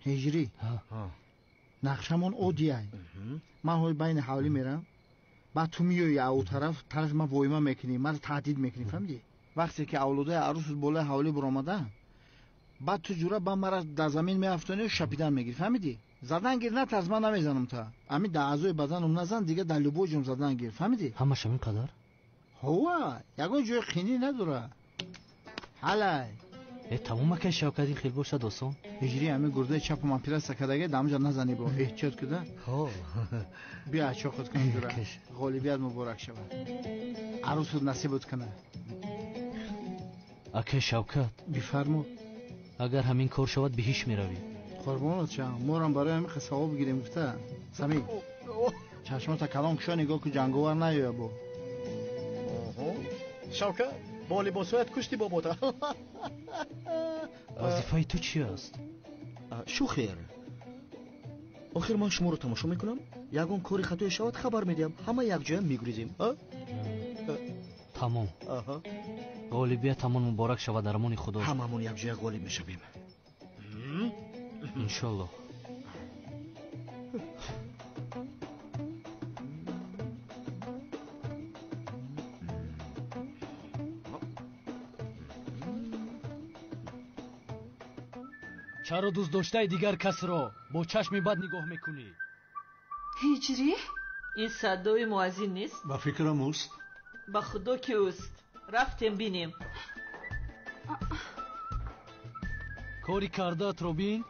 هجری نقشمون اودیای من های بین حوالی میرم بعد تو میای او طرف ما وایما میکنی من تهدید میکنی فهمیدی وقتی که اولادای عروس بالا حوالی برآمده بعد تو جوره با مرا در زمین میافتونی و شپیدن میگیری فهمیدی زدن گیر نه از من نمیزنم تا همین در اعضای بدنم نزن دیگه در لبوجم زدن گیر فهمیدی همش همین قدر هوا یگان جای خینی نداره حالا تمام که شوکتی خیلی باشه دوستان هجری همه گرده چپ من پیرست کداگه دامجا نزنی برو احتیاط کده بیا چا خود کن جوره غالبیت مبارک شود عروس نصیبت کنه اکه شوکت بفرمو اگر همین کار شود به هیچ میروی قربانت شم مورم برای همین ثواب بگیریم گفته سمی چشمات کلام کشا نگاه که جنگاور نیایا بو شوکت با لباسایت کشتی بابا وظیفه تو چی است؟ شو خیر آخر من شما رو تماشا میکنم یگان کاری خطای شود خبر میدیم همه یک جای میگریزیم تمام غالبیت تمام مبارک شود در امان خدا هممون یک جای غالب میشویم انشالله چرا دوست داشته دیگر کس را با چشم بد نگاه میکنی؟ هجری؟ این صدای مؤذن نیست؟ با فکرم اوست. با خدا که اوست. رفتیم بینیم. کاری کردت رو بین؟